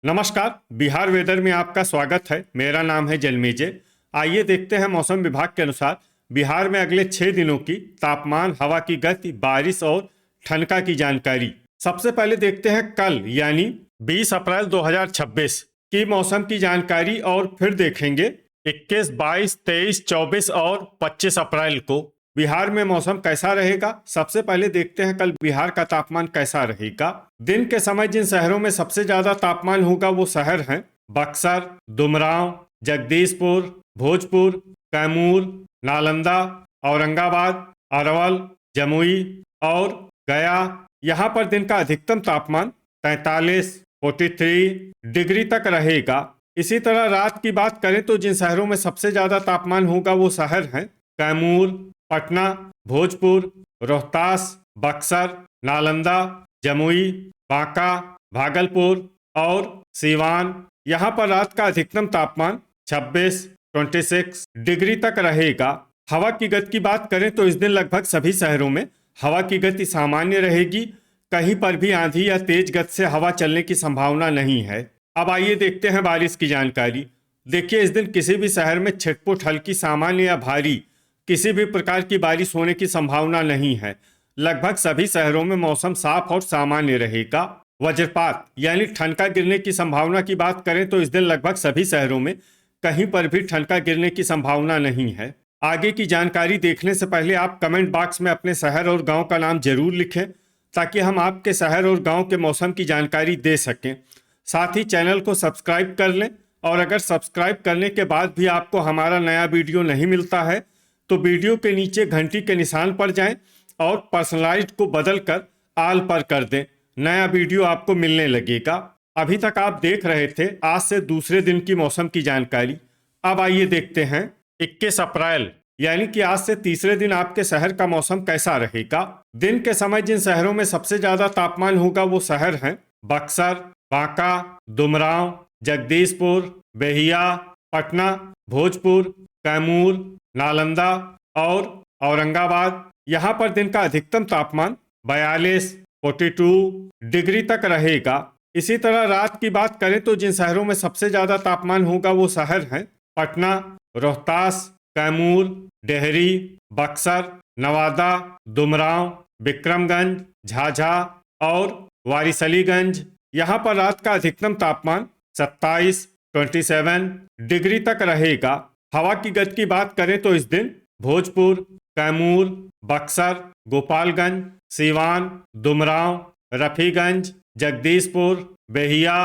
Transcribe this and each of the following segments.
नमस्कार। बिहार वेदर में आपका स्वागत है। मेरा नाम है जन्मेजय। आइए देखते हैं मौसम विभाग के अनुसार बिहार में अगले 6 दिनों की तापमान, हवा की गति, बारिश और ठनका की जानकारी। सबसे पहले देखते हैं कल यानी 20 अप्रैल 2026 की मौसम की जानकारी और फिर देखेंगे 21, 22, 23, 24 और 25 अप्रैल को बिहार में मौसम कैसा रहेगा। सबसे पहले देखते हैं कल बिहार का तापमान कैसा रहेगा। दिन के समय जिन शहरों में सबसे ज्यादा तापमान होगा वो शहर हैं बक्सर, डुमरांव, जगदीशपुर, भोजपुर, कैमूर, नालंदा, औरंगाबाद, अरवल, जमुई और गया। यहाँ पर दिन का अधिकतम तापमान 43, 43 डिग्री तक रहेगा। इसी तरह रात की बात करें तो जिन शहरों में सबसे ज्यादा तापमान होगा वो शहर हैं कैमूर, पटना, भोजपुर, रोहतास, बक्सर, नालंदा, जमुई, बांका, भागलपुर और सीवान। यहाँ पर रात का अधिकतम तापमान 26, 26 डिग्री तक रहेगा। हवा की गति की बात करें तो इस दिन लगभग सभी शहरों में हवा की गति सामान्य रहेगी। कहीं पर भी आंधी या तेज गति से हवा चलने की संभावना नहीं है। अब आइए देखते हैं बारिश की जानकारी। देखिए, इस दिन किसी भी शहर में छिटपुट, हल्की, सामान्य या भारी किसी भी प्रकार की बारिश होने की संभावना नहीं है। लगभग सभी शहरों में मौसम साफ और सामान्य रहेगा। वज्रपात यानी ठनका गिरने की संभावना की बात करें तो इस दिन लगभग सभी शहरों में कहीं पर भी ठनका गिरने की संभावना नहीं है। आगे की जानकारी देखने से पहले आप कमेंट बॉक्स में अपने शहर और गांव का नाम जरूर लिखें ताकि हम आपके शहर और गांव के मौसम की जानकारी दे सकें। साथ ही चैनल को सब्सक्राइब कर लें और अगर सब्सक्राइब करने के बाद भी आपको हमारा नया वीडियो नहीं मिलता है तो वीडियो के नीचे घंटी के निशान पर जाएं और पर्सनलाइज्ड को बदलकर आल पर कर दें। नया वीडियो आपको मिलने लगेगा। अभी तक आप देख रहे थे आज से दूसरे दिन की मौसम की जानकारी। अब आइए देखते हैं 21 अप्रैल यानी कि आज से तीसरे दिन आपके शहर का मौसम कैसा रहेगा। दिन के समय जिन शहरों में सबसे ज्यादा तापमान होगा वो शहर हैं बक्सर, बांका, डुमरांव, जगदीशपुर, बेहिया, पटना, भोजपुर, कैमूर, नालंदा और औरंगाबाद। यहाँ पर दिन का अधिकतम तापमान 42, 42 डिग्री तक रहेगा। इसी तरह रात की बात करें तो जिन शहरों में सबसे ज्यादा तापमान होगा वो शहर हैं पटना, रोहतास, कैमूर, डेहरी, बक्सर, नवादा, डुमरांव, विक्रमगंज, झाझा और वारिसलीगंज। यहाँ पर रात का अधिकतम तापमान 27, 27 डिग्री तक रहेगा। हवा की गति की बात करें तो इस दिन भोजपुर, कैमूर, बक्सर, गोपालगंज, सीवान, डुमरांव, रफीगंज, जगदीशपुर, बेहिया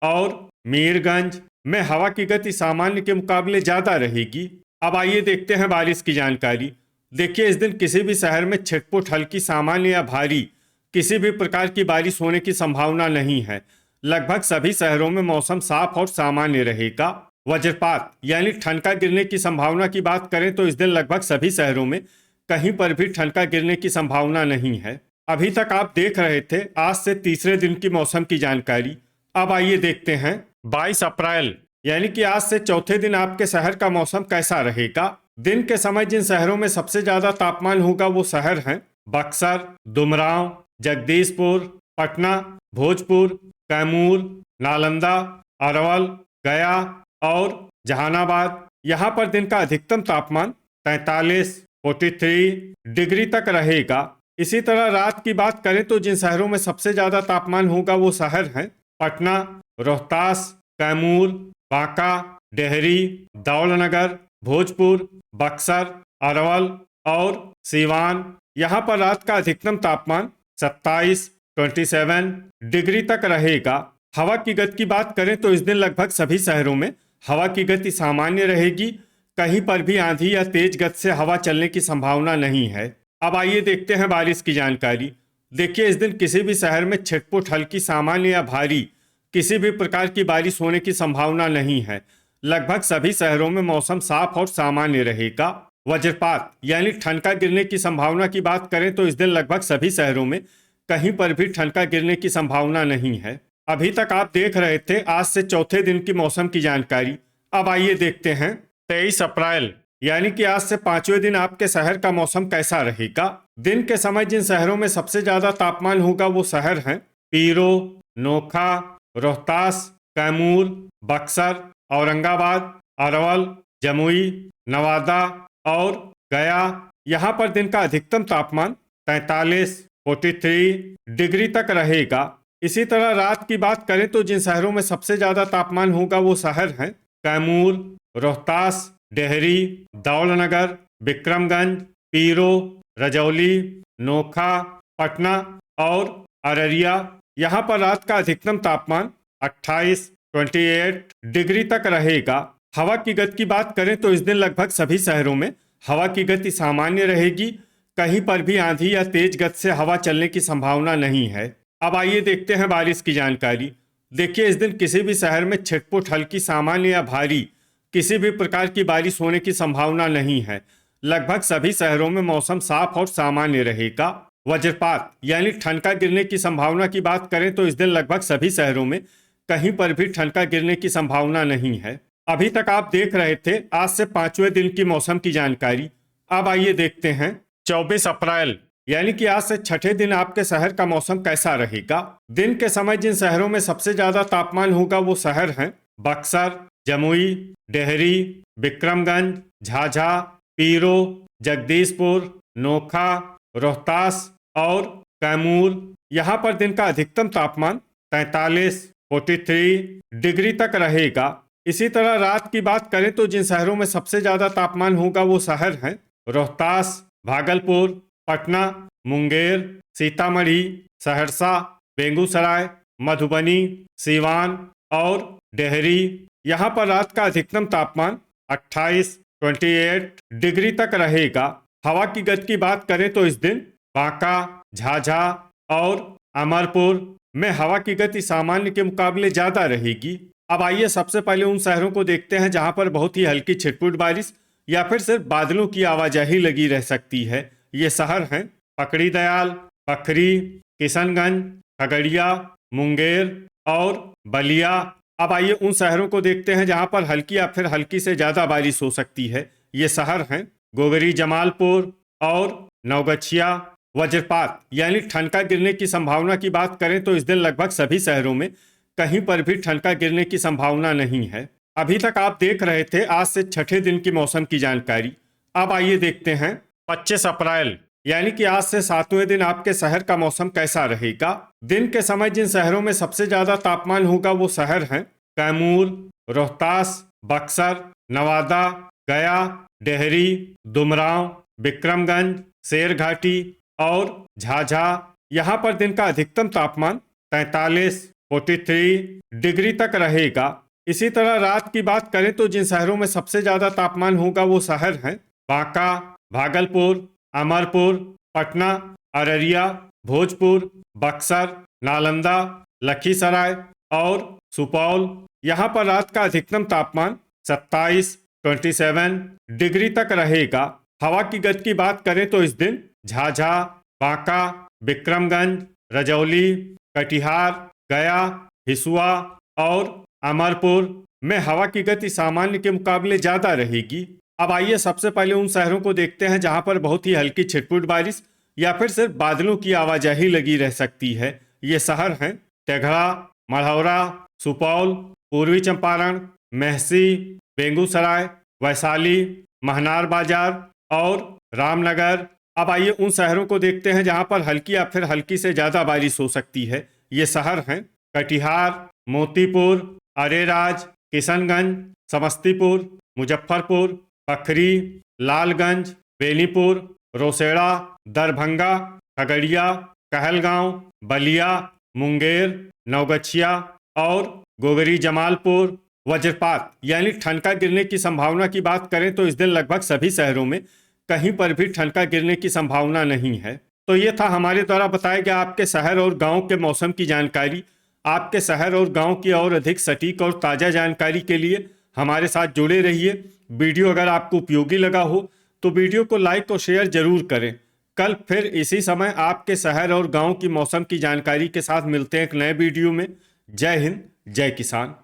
और मीरगंज में हवा की गति सामान्य के मुकाबले ज्यादा रहेगी। अब आइए देखते हैं बारिश की जानकारी। देखिए, इस दिन किसी भी शहर में छिटपुट, हल्की, सामान्य या भारी किसी भी प्रकार की बारिश होने की संभावना नहीं है। लगभग सभी शहरों में मौसम साफ और सामान्य रहेगा। वज्रपात यानी ठनका गिरने की संभावना की बात करें तो इस दिन लगभग सभी शहरों में कहीं पर भी ठनका गिरने की संभावना नहीं है। अभी तक आप देख रहे थे आज से तीसरे दिन की मौसम की जानकारी। अब आइए देखते हैं 22 अप्रैल यानी कि आज से चौथे दिन आपके शहर का मौसम कैसा रहेगा। दिन के समय जिन शहरों में सबसे ज्यादा तापमान होगा वो शहर हैं बक्सर, डुमरांव, जगदीशपुर, पटना, भोजपुर, कैमूर, नालंदा, अरवल, गया और जहानाबाद। यहाँ पर दिन का अधिकतम तापमान 43, 43 डिग्री तक रहेगा। इसी तरह रात की बात करें तो जिन शहरों में सबसे ज्यादा तापमान होगा वो शहर हैं पटना, रोहतास, कैमूर, बांका, डेहरी, दौलनगर, भोजपुर, बक्सर, अरवल और सीवान। यहाँ पर रात का अधिकतम तापमान 27, 27 डिग्री तक रहेगा। हवा की गति की बात करें तो इस दिन लगभग सभी शहरों में हवा की गति सामान्य रहेगी। कहीं पर भी आंधी या तेज गति से हवा चलने की संभावना नहीं है। अब आइए देखते हैं बारिश की जानकारी। देखिए, इस दिन किसी भी शहर में छिटपुट, हल्की, सामान्य या भारी किसी भी प्रकार की बारिश होने की संभावना नहीं है। लगभग सभी शहरों में मौसम साफ और सामान्य रहेगा। वज्रपात यानी ठनका गिरने की संभावना की बात करें तो इस दिन लगभग सभी शहरों में कहीं पर भी ठनका गिरने की संभावना नहीं है। अभी तक आप देख रहे थे आज से चौथे दिन की मौसम की जानकारी। अब आइए देखते हैं 23 अप्रैल यानी कि आज से पांचवें दिन आपके शहर का मौसम कैसा रहेगा। दिन के समय जिन शहरों में सबसे ज्यादा तापमान होगा वो शहर हैं पीरो, नोखा, रोहतास, कैमूर, बक्सर, औरंगाबाद, अरवल, जमुई, नवादा और गया। यहाँ पर दिन का अधिकतम तापमान 43 डिग्री तक रहेगा। इसी तरह रात की बात करें तो जिन शहरों में सबसे ज्यादा तापमान होगा वो शहर हैं कैमूर, रोहतास, डेहरी, दौलनगर, विक्रमगंज, पीरो, रजौली, नोखा, पटना और अररिया। यहाँ पर रात का अधिकतम तापमान 28 डिग्री तक रहेगा। हवा की गति की बात करें तो इस दिन लगभग सभी शहरों में हवा की गति सामान्य रहेगी। कहीं पर भी आंधी या तेज गति से हवा चलने की संभावना नहीं है। अब आइए देखते हैं बारिश की जानकारी। देखिए, इस दिन किसी भी शहर में छिटपुट, हल्की, सामान्य या भारी किसी भी प्रकार की बारिश होने की संभावना नहीं है। लगभग सभी शहरों में मौसम साफ और सामान्य रहेगा। वज्रपात यानी ठनका गिरने की संभावना की बात करें तो इस दिन लगभग सभी शहरों में कहीं पर भी ठनका गिरने की संभावना नहीं है। अभी तक आप देख रहे थे आज से 5वें दिन की मौसम की जानकारी। अब आइए देखते हैं 24 अप्रैल यानी कि आज से छठे दिन आपके शहर का मौसम कैसा रहेगा। दिन के समय जिन शहरों में सबसे ज्यादा तापमान होगा वो शहर हैं बक्सर, जमुई, डेहरी, विक्रमगंज, झाझा, पीरो, जगदीशपुर, नोखा, रोहतास और कैमूर। यहाँ पर दिन का अधिकतम तापमान 43 डिग्री तक रहेगा। इसी तरह रात की बात करें तो जिन शहरों में सबसे ज्यादा तापमान होगा वो शहर हैं रोहतास, भागलपुर, पटना, मुंगेर, सीतामढ़ी, सहरसा, बेगूसराय, मधुबनी, सीवान और डेहरी। यहाँ पर रात का अधिकतम तापमान 28 डिग्री तक रहेगा। हवा की गति की बात करें तो इस दिन बांका, झाझा और अमरपुर में हवा की गति सामान्य के मुकाबले ज्यादा रहेगी। अब आइए सबसे पहले उन शहरों को देखते हैं जहां पर बहुत ही हल्की छिटपुट बारिश या फिर सिर्फ बादलों की आवाजाही लगी रह सकती है। ये शहर हैं पकड़ी दयाल, पखरी, किशनगंज, खगड़िया, मुंगेर और बलिया। अब आइए उन शहरों को देखते हैं जहां पर हल्की या फिर हल्की से ज्यादा बारिश हो सकती है। ये शहर हैं गोगरी, जमालपुर और नवगछिया। वज्रपात यानी ठनका गिरने की संभावना की बात करें तो इस दिन लगभग सभी शहरों में कहीं पर भी ठनका गिरने की संभावना नहीं है। अभी तक आप देख रहे थे आज से छठे दिन की मौसम की जानकारी। अब आइए देखते हैं 25 अप्रैल यानी कि आज से 7वें दिन आपके शहर का मौसम कैसा रहेगा। दिन के समय जिन शहरों में सबसे ज्यादा तापमान होगा वो शहर हैं कैमूर, रोहतास, बक्सर, नवादा, गया, डेहरी, दुमराव, विक्रमगंज, शेरघाटी और झाझा। यहाँ पर दिन का अधिकतम तापमान 43 डिग्री तक रहेगा। इसी तरह रात की बात करें तो जिन शहरों में सबसे ज्यादा तापमान होगा वो शहर हैं बांका, भागलपुर, अमरपुर, पटना, अररिया, भोजपुर, बक्सर, नालंदा, लखीसराय और सुपौल। यहाँ पर रात का अधिकतम तापमान 27 डिग्री तक रहेगा। हवा की गति की बात करें तो इस दिन झाझा, बांका, विक्रमगंज, रजौली, कटिहार, गया, हिसुआ और अमरपुर में हवा की गति सामान्य के मुकाबले ज्यादा रहेगी। अब आइए सबसे पहले उन शहरों को देखते हैं जहां पर बहुत ही हल्की छिटपुट बारिश या फिर सिर्फ बादलों की आवाजाही लगी रह सकती है। ये शहर हैं तेघड़ा, मढ़ौरा, सुपौल, पूर्वी चंपारण, मेहसी, बेगूसराय, वैशाली, महनार बाजार और रामनगर। अब आइए उन शहरों को देखते हैं जहां पर हल्की या फिर हल्की से ज्यादा बारिश हो सकती है। ये शहर हैं कटिहार, मोतीपुर, अरेराज, किशनगंज, समस्तीपुर, मुजफ्फरपुर, पखरी, लालगंज, बेनीपुर, रोसेड़ा, दरभंगा, खगड़िया, कहलगांव, बलिया, मुंगेर, नवगछिया और गोगरी, जमालपुर। वज्रपात यानी ठनका गिरने की संभावना की बात करें तो इस दिन लगभग सभी शहरों में कहीं पर भी ठनका गिरने की संभावना नहीं है। तो ये था हमारे द्वारा बताया गया आपके शहर और गांव के मौसम की जानकारी। आपके शहर और गांव की और अधिक सटीक और ताज़ा जानकारी के लिए हमारे साथ जुड़े रहिए। वीडियो अगर आपको उपयोगी लगा हो तो वीडियो को लाइक और शेयर जरूर करें। कल फिर इसी समय आपके शहर और गांव की मौसम की जानकारी के साथ मिलते हैं एक नए वीडियो में। जय हिंद, जय किसान।